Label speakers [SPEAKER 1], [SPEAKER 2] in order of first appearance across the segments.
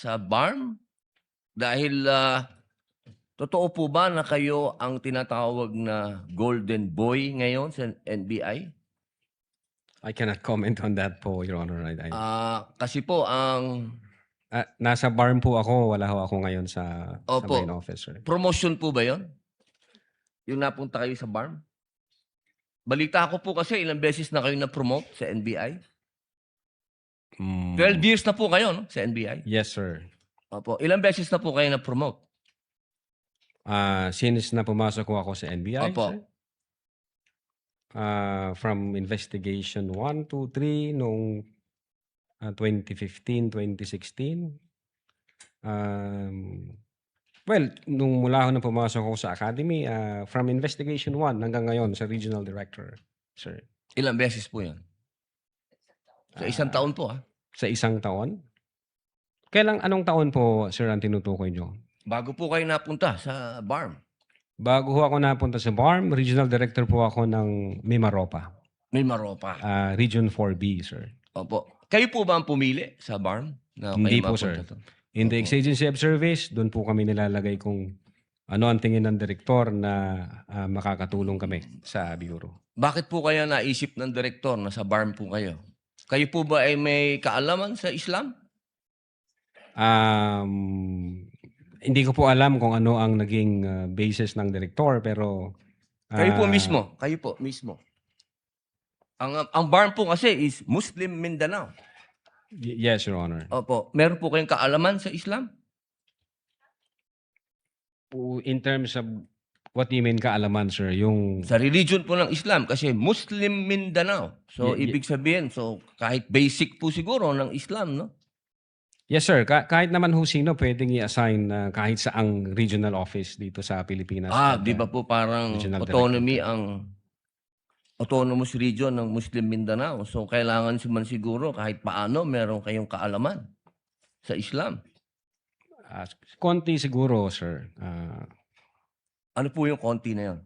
[SPEAKER 1] sa BARM? Dahil totoo po ba na kayo ang tinatawag na golden boy ngayon sa NBI?
[SPEAKER 2] I cannot comment on that po, Your Honor.
[SPEAKER 1] Kasi po ang
[SPEAKER 2] Nasa BARM po ako. Wala ho ako ngayon sa main
[SPEAKER 1] opo,
[SPEAKER 2] office, sir.
[SPEAKER 1] promotion po ba 'yon? Yung napunta kayo sa BARM? Balita ko po kasi ilang beses na kayo na-promote sa NBI. 12 years na po kayo, no, sa NBI?
[SPEAKER 2] Yes, sir.
[SPEAKER 1] Opo. Ilang beses na po kayo na-promote?
[SPEAKER 2] Since na pumasok ko ako sa NBI,
[SPEAKER 1] Opo.
[SPEAKER 2] sir. From investigation 1, 2, 3 noong 2015, 2016. Well, nung mula ako na pumasok ako sa academy, from investigation 1 hanggang ngayon sa regional director, sir.
[SPEAKER 1] Ilang beses po 'yon? Sa isang taon po,
[SPEAKER 2] Sa isang taon? Anong taon po, sir, ang tinutukoy nyo?
[SPEAKER 1] Bago po kayo napunta sa BARM.
[SPEAKER 2] Bago ho ako napunta sa BARM, regional director po ako ng Mimaropa.
[SPEAKER 1] Mimaropa.
[SPEAKER 2] Region 4B, sir.
[SPEAKER 1] Opo. Kayo po ba ang pumili sa BARM? Na
[SPEAKER 2] Hindi
[SPEAKER 1] kayo
[SPEAKER 2] po, sir.
[SPEAKER 1] mapunta to?
[SPEAKER 2] In the
[SPEAKER 1] Opo.
[SPEAKER 2] exigency of service, doon po kami nilalagay kung ano ang tingin ng direktor na makakatulong kami sa bureau.
[SPEAKER 1] Bakit po kaya naisip ng direktor na sa BARM po kayo? Kayo po ba ay may kaalaman sa Islam?
[SPEAKER 2] Hindi ko po alam kung ano ang naging basis ng direktor, pero
[SPEAKER 1] Kayo po mismo. Kayo po mismo. Ang BARM po kasi is Muslim Mindanao.
[SPEAKER 2] Yes, Your Honor.
[SPEAKER 1] Opo. Meron po kayong kaalaman sa Islam?
[SPEAKER 2] In terms of what do you mean kaalaman, sir? Yung
[SPEAKER 1] Sa religion po ng Islam kasi Muslim Mindanao. So, ibig sabihin, kahit basic po siguro ng Islam, no?
[SPEAKER 2] Yes, sir. Kahit naman ho sino pwedeng i-assign kahit saang regional office dito sa Pilipinas.
[SPEAKER 1] Di ba po parang
[SPEAKER 2] regional
[SPEAKER 1] autonomy
[SPEAKER 2] director.
[SPEAKER 1] ang autonomous region ng Muslim Mindanao. So, kailangan man siguro kahit paano meron kayong kaalaman sa Islam.
[SPEAKER 2] Konti siguro, sir.
[SPEAKER 1] Ano po yung konti na yun?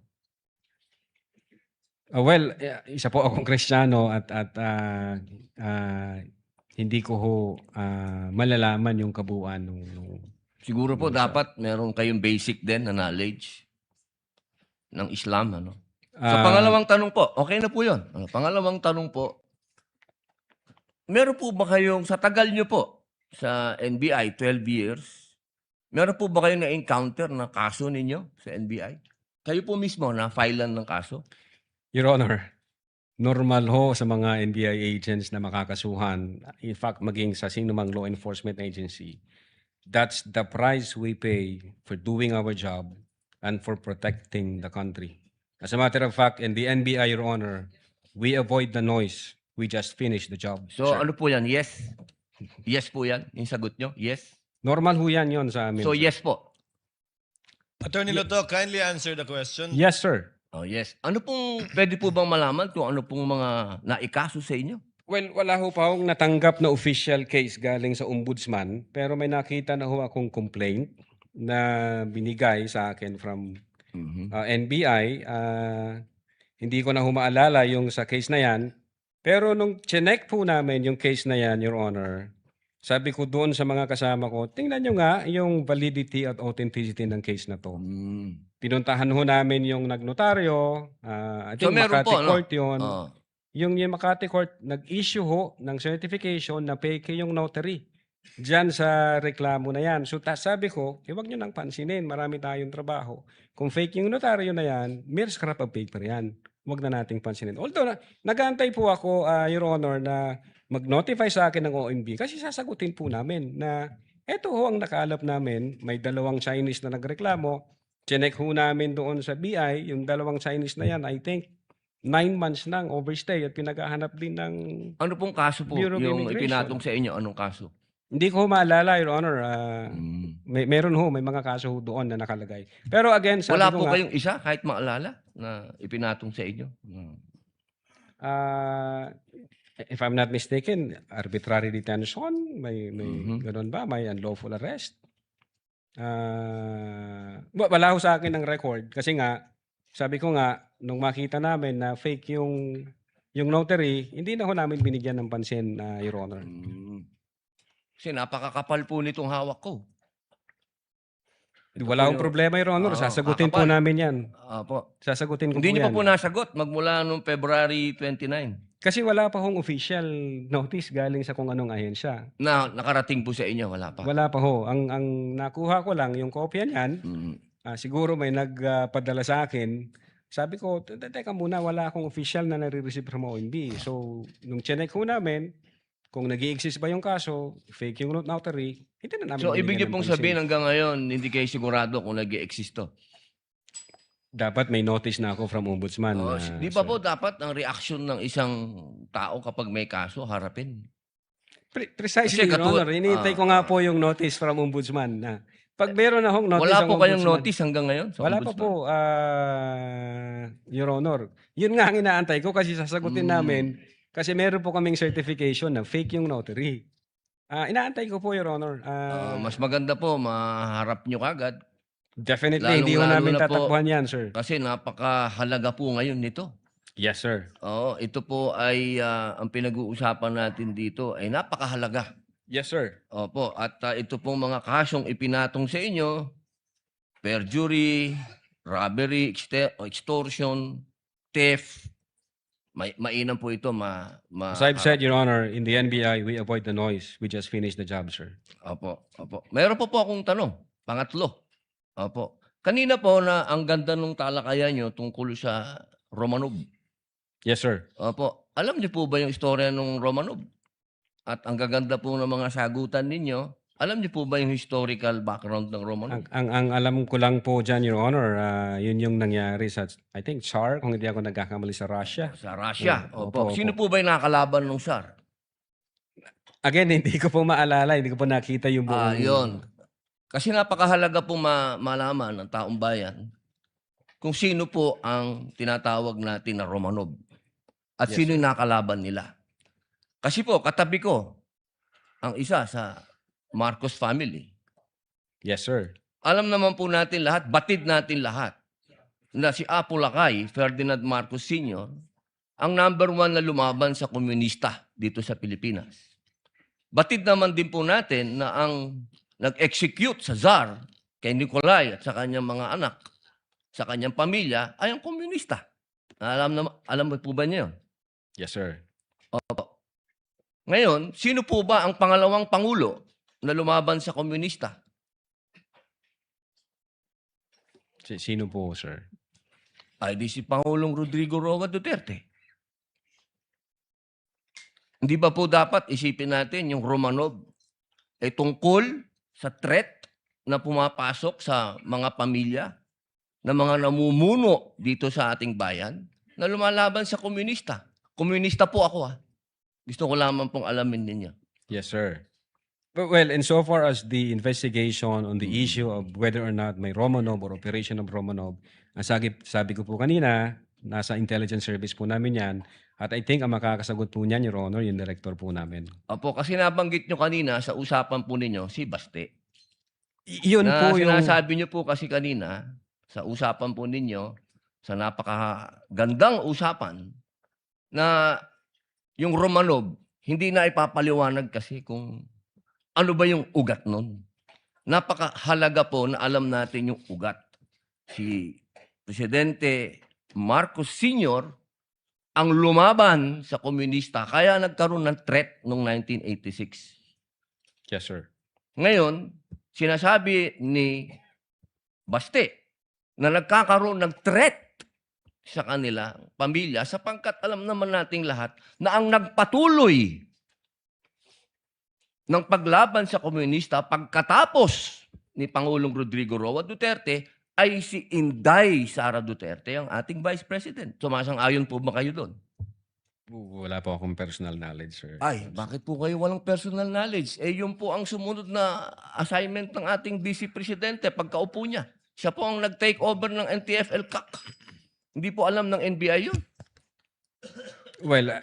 [SPEAKER 2] Well, isa po akong Kristiyano at hindi ko ho malalaman yung kabuuan nung
[SPEAKER 1] Siguro po dapat meron kayong basic din na knowledge ng Islam, ano? So, pangalawang tanong po, okay na po yun. Pangalawang tanong po, meron po ba kayong, sa tagal nyo po, sa NBI, 12 years, meron po ba kayong na-encounter na kaso ninyo sa NBI? Kayo po mismo na-filean ng kaso?
[SPEAKER 2] Your Honor, normal ho sa mga NBI agents na makakasuhan, in fact, maging sa sinumang law enforcement agency, that's the price we pay for doing our job and for protecting the country. As a matter of fact, in the NBI, Your Honor, we avoid the noise. We just finish the job.
[SPEAKER 1] So,
[SPEAKER 2] sir.
[SPEAKER 1] ano po yan? Yes? Yes po yan? Yung sagot nyo? Yes?
[SPEAKER 2] Normal ho yan yun sa amin.
[SPEAKER 1] So,
[SPEAKER 2] sir.
[SPEAKER 1] yes po.
[SPEAKER 3] Attorney Loto, kindly answer the question.
[SPEAKER 2] Yes, sir.
[SPEAKER 1] Oh, yes. Ano pong, pwede po bang malaman kung ano pong mga naikaso sa inyo?
[SPEAKER 2] Well, wala ho pa akong natanggap na official case galing sa ombudsman, pero may nakita na ho akong complaint na binigay sa akin from NBI. Hindi ko na humaalala yung sa case na yan. Pero nung chinek po namin yung case na yan, Your Honor, sabi ko doon sa mga kasama ko, tingnan nyo nga yung validity at authenticity ng case na to. Pinuntahan ho namin yung nagnotaryo. I think
[SPEAKER 1] meron
[SPEAKER 2] Makati
[SPEAKER 1] po, no?
[SPEAKER 2] Court yun. Yung Makati Court, nag-issue ho ng certification na fake yung notary. Diyan sa reklamo na yan. So sabi ko, huwag nyo nang pansinin, marami tayong trabaho. Kung fake yung notaryo na yan, mere scrap of paper yan. Huwag na nating pansinin. Although, nag-aantay po ako, Your Honor, na mag-notify sa akin ng OMB kasi sasagutin po namin na eto ho ang nakalap namin, may dalawang Chinese na nagreklamo. Chinek ho namin doon sa BI, yung dalawang Chinese na yan, I think, 9 months nang overstay at pinaghahanap din ng
[SPEAKER 1] Ano pong kaso po
[SPEAKER 2] Bureau of
[SPEAKER 1] yung
[SPEAKER 2] Immigration.
[SPEAKER 1] ipinatong sa inyo? Anong kaso?
[SPEAKER 2] Hindi ko maalala, Your Honor. May mga kaso ho doon na nakalagay. Pero again, sabi
[SPEAKER 1] Wala
[SPEAKER 2] ko
[SPEAKER 1] po
[SPEAKER 2] nga,
[SPEAKER 1] kayong isa kahit maalala na ipinatong sa inyo?
[SPEAKER 2] if I'm not mistaken, arbitrary detention, may ganun ba? May unlawful arrest. Wala ho sa akin ng record kasi nga, sabi ko nga, nung makita namin na fake yung notary, hindi na ho namin binigyan ng pansin, Your Honor.
[SPEAKER 1] Kasi napakakapal po nitong hawak ko. Ito
[SPEAKER 2] Wala
[SPEAKER 1] po
[SPEAKER 2] akong problema, Your Honor.
[SPEAKER 1] Oo,
[SPEAKER 2] Sasagutin po
[SPEAKER 1] kakapal.
[SPEAKER 2] namin yan.
[SPEAKER 1] Opo.
[SPEAKER 2] Sasagutin ko
[SPEAKER 1] Hindi
[SPEAKER 2] po
[SPEAKER 1] niyo
[SPEAKER 2] yan.
[SPEAKER 1] pa po nasagot magmula noong February 29
[SPEAKER 2] Kasi wala pa hong official notice galing sa kung anong ahensya.
[SPEAKER 1] na nakarating po sa inyo. Wala pa.
[SPEAKER 2] Wala pa ho. Ang nakuha ko lang, yung kopya niyan,
[SPEAKER 1] Mm.
[SPEAKER 2] siguro may nagpadala sa akin. Sabi ko, teka muna, wala akong official na nare-receive from OMB. So, nung chinek ho namin, kung nag-i-exist ba yung kaso, fake yung notary, hindi na namin
[SPEAKER 1] So, ibig
[SPEAKER 2] binigyan
[SPEAKER 1] niyo
[SPEAKER 2] ng
[SPEAKER 1] pong
[SPEAKER 2] pansin.
[SPEAKER 1] sabihin hanggang ngayon, hindi kayo sigurado kung nag-i-exist to.
[SPEAKER 2] Dapat may notice na ako from Ombudsman.
[SPEAKER 1] Oo, di ba
[SPEAKER 2] sir.
[SPEAKER 1] po dapat ang reaction ng isang tao kapag may kaso, harapin?
[SPEAKER 2] Precisely,
[SPEAKER 1] Kasi
[SPEAKER 2] Your
[SPEAKER 1] katulad-
[SPEAKER 2] Honor. Hinihintay ko nga po yung notice from Ombudsman na pag meron na hong notice
[SPEAKER 1] Wala
[SPEAKER 2] ang
[SPEAKER 1] po kayong
[SPEAKER 2] Ombudsman-
[SPEAKER 1] notice hanggang ngayon? Sa
[SPEAKER 2] Wala pa
[SPEAKER 1] ombudsman?
[SPEAKER 2] po, Your Honor. Yun nga ang inaantay ko kasi sasagutin namin kasi meron po kaming certification na fake yung notary. Inaantay ko po, Your Honor.
[SPEAKER 1] Mas maganda po, maharap nyo kagad.
[SPEAKER 2] Definitely, hindi ko
[SPEAKER 1] lalong-lalo
[SPEAKER 2] namin
[SPEAKER 1] na po-
[SPEAKER 2] tatakbuhan yan, sir.
[SPEAKER 1] Kasi napakahalaga po ngayon nito.
[SPEAKER 2] Yes, sir.
[SPEAKER 1] Oo, ito po ay ang pinag-uusapan natin dito ay napakahalaga.
[SPEAKER 2] Yes, sir.
[SPEAKER 1] Opo, at ito pong mga kasong ipinatong sa inyo, perjury, robbery, extortion, theft, mainam po ito
[SPEAKER 2] As I've said, Your Honor, in the NBI, we avoid the noise. We just finish the job, sir.
[SPEAKER 1] Opo, opo. Meron po akong tanong, pangatlo. Opo. Kanina po na ang ganda ng talakayan nyo tungkol sa Romanov.
[SPEAKER 2] Yes, sir.
[SPEAKER 1] Opo. Alam niyo po ba yung istorya ng Romanov? At ang gaganda po ng mga sagutan ninyo, alam niyo po ba yung historical background ng Romanov?
[SPEAKER 2] Ang alam ko lang po dyan, Your Honor, yun yung nangyari sa, I think, Tsar, kung hindi ako nagkakamali sa Russia.
[SPEAKER 1] Sa Russia.
[SPEAKER 2] Opo,
[SPEAKER 1] Opo. Sino po ba yung nakakalaban ng Tsar?
[SPEAKER 2] Again, hindi ko po maalala, hindi ko po nakita yung buong...
[SPEAKER 1] Yun. Kasi napakahalaga po malaman ng taong bayan kung sino po ang tinatawag natin na Romanov. At
[SPEAKER 2] Yes,
[SPEAKER 1] sino yung nakalaban nila. Kasi po, katabi ko, ang isa sa Marcos family.
[SPEAKER 2] Yes, sir.
[SPEAKER 1] Alam naman po natin lahat, batid natin lahat, na si Apo Lakay, Ferdinand Marcos Sr., ang number 1 na lumaban sa komunista dito sa Pilipinas. Batid naman din po natin na ang nag-execute sa Tsar kay Nikolai at sa kanyang mga anak, sa kanyang pamilya, ay ang komunista. Alam mo po ba niyo yun?
[SPEAKER 2] Yes, sir.
[SPEAKER 1] Opo. Ngayon, sino po ba ang pangalawang pangulo na lumaban sa komunista?
[SPEAKER 2] Sino po, sir?
[SPEAKER 1] Ay di si Pangulong Rodrigo Roa Duterte. Hindi ba po dapat isipin natin yung Romanov ay tungkol sa threat na pumapasok sa mga pamilya na mga namumuno dito sa ating bayan na lumalaban sa komunista. Komunista po ako Gusto ko lamang pong alamin ninyo.
[SPEAKER 2] Yes, sir. Well, insofar as the investigation on the issue of whether or not may Romanov or operation of Romanov, ang sabi ko po kanina, nasa intelligence service po namin yan. At I think ang makakasagot po niyan, Your Honor, yung director po namin.
[SPEAKER 1] Opo, kasi nabanggit nyo kanina sa usapan po ninyo si Baste.
[SPEAKER 2] Yun
[SPEAKER 1] Na
[SPEAKER 2] po yung...
[SPEAKER 1] sinasabi nyo po kasi kanina sa usapan po ninyo, sa napakagandang usapan, na yung Romanov, hindi na ipapaliwanag kasi kung ano ba yung ugat nun. Napakahalaga po na alam natin yung ugat. Si Presidente Marcos Sr. ang lumaban sa komunista, kaya nagkaroon ng threat noong 1986.
[SPEAKER 2] Yes, sir.
[SPEAKER 1] Ngayon, sinasabi ni Baste na nagkakaroon ng threat sa kanila pamilya sapagkat alam naman nating lahat na ang nagpatuloy ng paglaban sa komunista pagkatapos ni Pangulong Rodrigo Roa Duterte ay si Inday Sara Duterte, ang ating Vice President. Sumasang-ayon po ba kayo doon?
[SPEAKER 2] Wala po akong personal knowledge, sir.
[SPEAKER 1] Ay, bakit po kayo walang personal knowledge? Yun po ang sumunod na assignment ng ating Vice Presidente pagkaupo niya. Siya po ang nag-take over ng NTF-ELCAC. Hindi po alam ng NBI yun.
[SPEAKER 2] Well,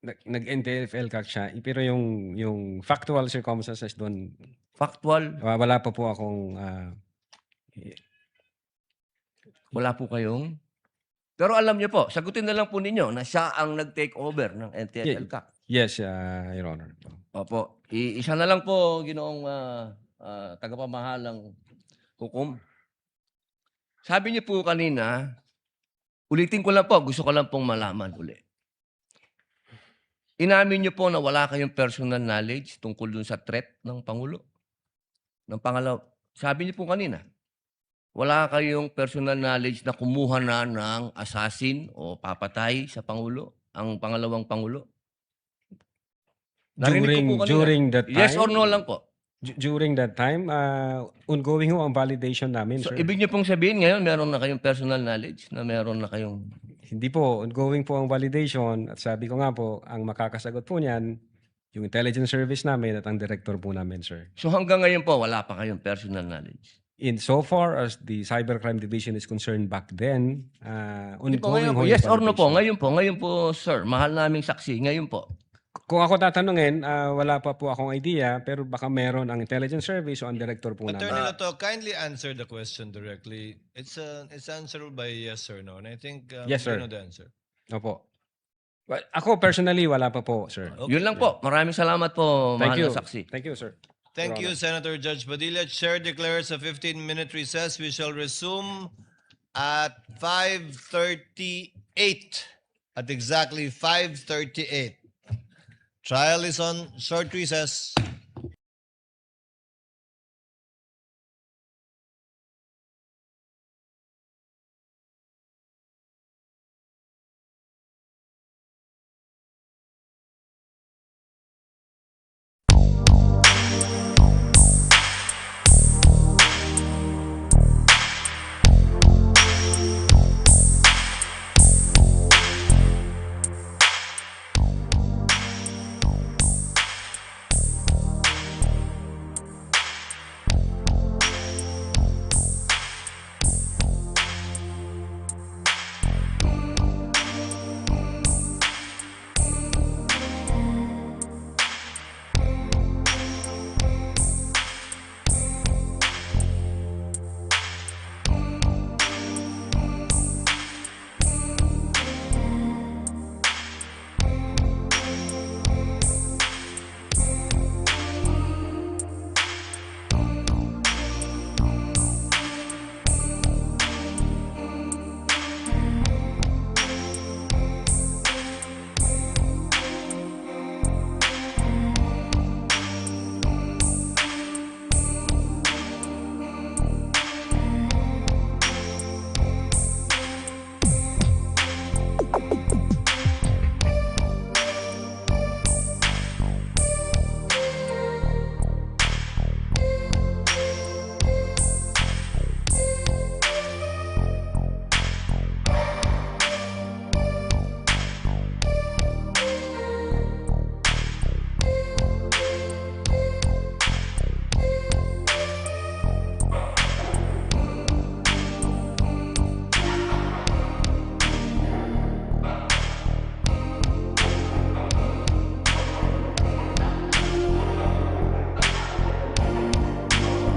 [SPEAKER 2] nag-NTF-ELCAC siya, pero yung factual circumstances doon,
[SPEAKER 1] Factual,
[SPEAKER 2] wala pa po akong...
[SPEAKER 1] wala po kayong... Pero alam niyo po, sagutin na lang po ninyo na siya ang nag-take over ng NTF-ELCAC.
[SPEAKER 2] Yes, Your Honor.
[SPEAKER 1] Opo. Isa na lang po, ginoong tagapamahalang hukom. Sabi niyo po kanina, ulitin ko lang po, gusto ko lang pong malaman uli. Inamin niyo po na wala kayong personal knowledge tungkol dun sa threat ng Pangulo? Ng pangalaw, sabi niyo po kanina, wala kayong personal knowledge na kumuha na ng assassin o papatay sa Pangulo, ang pangalawang Pangulo? Narinig ko po kanina.
[SPEAKER 2] During that time?
[SPEAKER 1] Yes or no lang po.
[SPEAKER 2] During that time, ongoing ho ang validation namin,
[SPEAKER 1] So,
[SPEAKER 2] sir.
[SPEAKER 1] ibig niyo pong sabihin ngayon, meron na kayong personal knowledge na meron na kayong...
[SPEAKER 2] Hindi po, ongoing po ang validation. At sabi ko nga po, ang makakasagot po niyan, yung intelligence service namin at ang director po namin, sir.
[SPEAKER 1] So hanggang ngayon po, wala pa kayong personal knowledge.
[SPEAKER 2] In so far as the Cybercrime Division is concerned back then,
[SPEAKER 1] Hindi po,
[SPEAKER 2] ongoing
[SPEAKER 1] ngayon
[SPEAKER 2] ho
[SPEAKER 1] po.
[SPEAKER 2] yung
[SPEAKER 1] Yes or no po?
[SPEAKER 2] validation.
[SPEAKER 1] Ngayon po, sir. Mahal naming saksi. Ngayon po.
[SPEAKER 2] Kung ako tatanungin, wala pa po akong idea, pero baka meron ang intelligence service o ang director po
[SPEAKER 3] Attorney
[SPEAKER 2] namin.
[SPEAKER 3] Loto, kindly answer the question directly. It's answerable by yes or no. And I think
[SPEAKER 2] Yes,
[SPEAKER 3] you
[SPEAKER 2] sir.
[SPEAKER 3] know the answer.
[SPEAKER 2] Opo. Well, ako personally, wala pa po, sir.
[SPEAKER 3] Okay.
[SPEAKER 1] Yun lang po. Maraming salamat po,
[SPEAKER 2] Thank
[SPEAKER 1] mahal
[SPEAKER 2] you.
[SPEAKER 1] na saksi.
[SPEAKER 2] Thank you, sir.
[SPEAKER 3] Thank
[SPEAKER 2] Your
[SPEAKER 3] you, Senator Judge Padilla. Chair declares a 15-minute recess. We shall resume at 5:38. At exactly 5:38. Trial is on short recess.